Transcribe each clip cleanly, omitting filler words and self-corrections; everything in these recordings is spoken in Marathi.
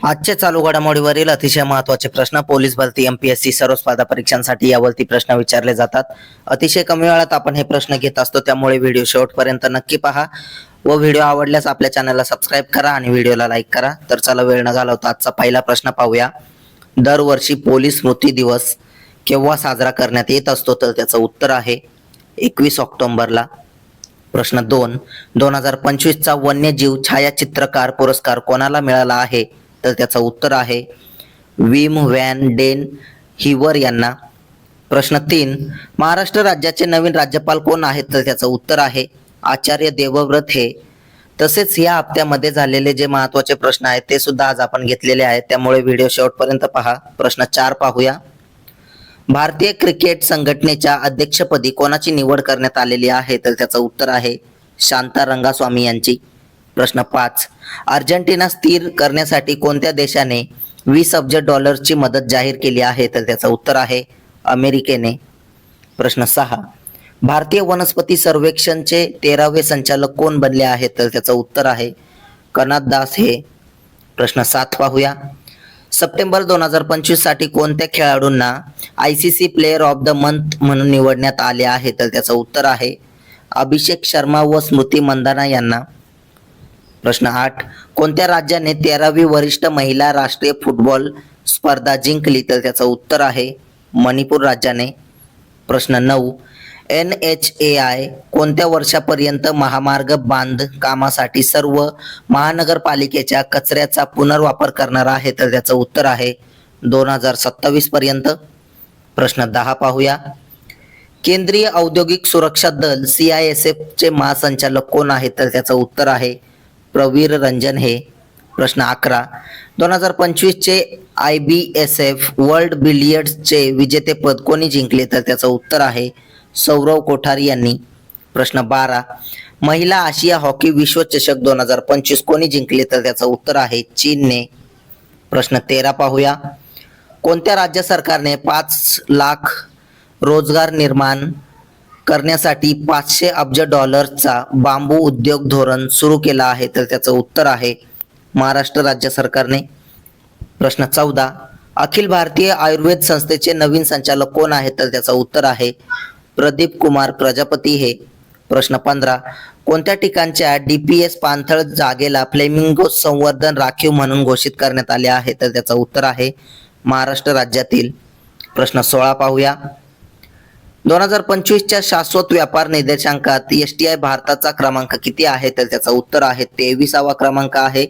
आजच्या चालू घडामोडीवरील अतिशय महत्त्वाचे प्रश्न पोलीस भरती एमपीएससी सर्व स्पर्धा परीक्षांसाठी यावरती प्रश्न विचारले जातात। अतिशय कमी वेळात आपण हे प्रश्न घेत असतो, त्यामुळे व्हिडिओ शेवटपर्यंत नक्की पहा व व्हिडिओ आवडल्यास आपल्या चॅनलला सबस्क्राईब करा आणि व्हिडिओला लाईक करा। तर चला वेळ न घालवता आजचा पहिला प्रश्न पाहूया। दरवर्षी पोलीस स्मृती दिवस केव्हा साजरा करण्यात येत असतो? तर त्याचं उत्तर आहे 21 ऑक्टोबरला। प्रश्न 2, 2025 चा वन्यजीव छायाचित्रकार पुरस्कार कोणाला मिळाला आहे? तर त्याचं उत्तर आहे विम व्हॅन डेन हिवर यांना। प्रश्न 3, महाराष्ट्र राज्याचे नवीन राज्यपाल कोण आहेत? तर त्याचं उत्तर आहे आचार्य देवव्रत हे। तसेच या हप्त्यामध्ये झालेले जे महत्त्वाचे प्रश्न आहेत ते सुद्धा आज आपण घेतलेले आहेत, त्यामुळे व्हिडिओ शेवटपर्यंत पहा। प्रश्न 4 पाहूया। भारतीय क्रिकेट संघटनेच्या अध्यक्षपदी कोणाची निवड करण्यात आलेली आहे? तर त्याचं उत्तर आहे शांता रंगास्वामी यांची। प्रश्न 5, अर्जेंटिना स्थिर करण्यासाठी कोणत्या देशाने 20 अब्ज डॉलर्सची मदत जाहीर केली आहे? तर त्याचं उत्तर आहे अमेरिकेने। प्रश्न 6, भारतीय वनस्पती सर्वेक्षणचे 13वे संचालक कोण बनले आहेत? तर त्याचं उत्तर आहे कनाथ दास हे। प्रश्न 7 पाहूया। सप्टेंबर 2025 साठी कोणत्या खेळाडूंना ICC player of the month म्हणून निवडण्यात आले आहे? तर त्याचं उत्तर आहे अभिषेक शर्मा व स्मृती मंदाना यांना। प्रश्न 8, कोणत्या राज्याने 13वी वरिष्ठ महिला राष्ट्रीय फुटबॉल स्पर्धा जिंकली? तर त्याचं उत्तर आहे मणिपूर राज्याने। प्रश्न 9, NHAI कोणत्या वर्षापर्यंत महामार्ग बांधकामासाठी सर्व महानगरपालिकेच्या कचऱ्याचा पुनर्वापर करणार आहे? तर त्याचं उत्तर आहे 2027 पर्यंत। प्रश्न 10 पाहूया। केंद्रीय औद्योगिक सुरक्षा दल CISF चे महासंचालक कोण आहेत? तर त्याचं उत्तर आहे प्रवीर रंजन हे। प्रश्न 11, 2025 चे IBSF वर्ल्ड बिलियर्ड्सचे विजेतेपद कोणी जिंकले? तर त्याचं उत्तर आहे सौरव कोठारी यांनी। प्रश्न 12, महिला आशिया हॉकी विश्वचषक 2025 कोणी जिंकले? तर त्याचं उत्तर आहे चीनने। प्रश्न 13 पाहूया। कोणत्या राज्य सरकारने 5 लाख रोजगार निर्माण करण्यासाठी 500 अब्ज डॉलर्सचा बांबू उद्योग धोरण सुरू केला आहे? तर त्याचं उत्तर आहे महाराष्ट्र राज्य सरकारने। प्रश्न 14, अखिल भारतीय आयुर्वेद संस्थेचे नवीन संचालक कोण आहेत? तर त्याचं उत्तर आहे प्रदीप कुमार प्रजापती हे। प्रश्न 15, कोणत्या ठिकाणच्या DPS पाणथळ जागेला फ्लेमिंगो संवर्धन राखीव म्हणून घोषित करण्यात आले आहे? तर त्याचं उत्तर आहे महाराष्ट्र राज्यातील। प्रश्न 16 पाहूया। 2025 च्या शाश्वत व्यापार निर्देशांकात STI भारताचा क्रमांक किती आहे? तर त्याचं उत्तर आहे 23वा क्रमांक आहे।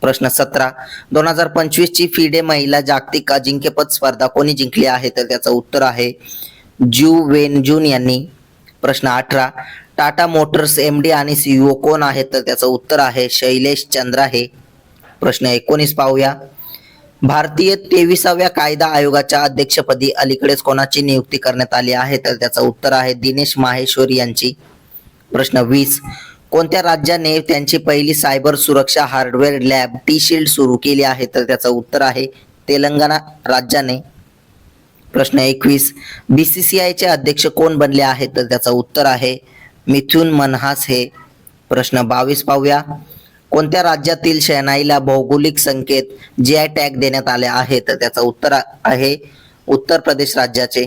प्रश्न 17, 2025 ची FIDE महिला जागतिक अजिंक्यपद स्पर्धा कोणी जिंकली आहे? तर त्याचं उत्तर आहे जू वेनजून यांनी। प्रश्न 18, टाटा मोटर्स MD आणि CEO कोण आहेत? तर त्याचं उत्तर आहे शैलेश चंद्रा हे। प्रश्न 19 पाहूया। भारतीय 23व्या कायदा आयोगाच्या अध्यक्षपदी अलीकडेच कोणाची नियुक्ती करण्यात आली आहे? तर त्याचं उत्तर आहे दिनेश माहेश्वरी यांची। प्रश्न 20, कोणत्या राज्याने त्यांची पहिली सायबर सुरक्षा हार्डवेअर लॅब T-Shield सुरू केली आहे? तर त्याचं उत्तर आहे तेलंगणा राज्याने। प्रश्न 21, BCCI चे अध्यक्ष कोण बनले आहेत? तर त्याचं उत्तर आहे मिथुन मनहास हे। प्रश्न 22 पाहूया। कोणत्या राज्यातील शहनाईला भौगोलिक संकेत GI टॅग देण्यात आले आहे? तर त्याचं उत्तर आहे उत्तर प्रदेश राज्याचे।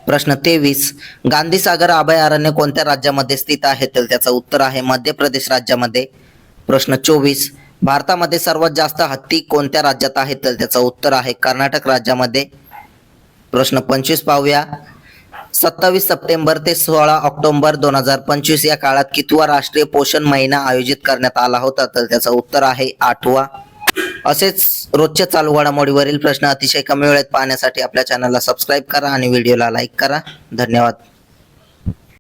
प्रश्न 23, गांधीसागर अभयारण्य कोणत्या राज्यामध्ये स्थित आहे? तर त्याचं उत्तर आहे मध्य प्रदेश राज्यामध्ये। प्रश्न 24, भारतामध्ये सर्वात जास्त हत्ती कोणत्या राज्यात आहेत? तर त्याचं उत्तर आहे कर्नाटक राज्यामध्ये। प्रश्न 25 पाहूया। 27 सप्टेंबर ते 16 ऑक्टोबर 2025 या काळात कितवा राष्ट्रीय पोषण महिना आयोजित करण्यात आला होता? तर त्याचं उत्तर आहे 8वा। असेच रोजच्या चालू घडामोडीवरील प्रश्न अतिशय कमी वेळेत पाहण्यासाठी आपल्या चॅनलला सबस्क्राईब करा आणि व्हिडिओला लाईक करा। धन्यवाद।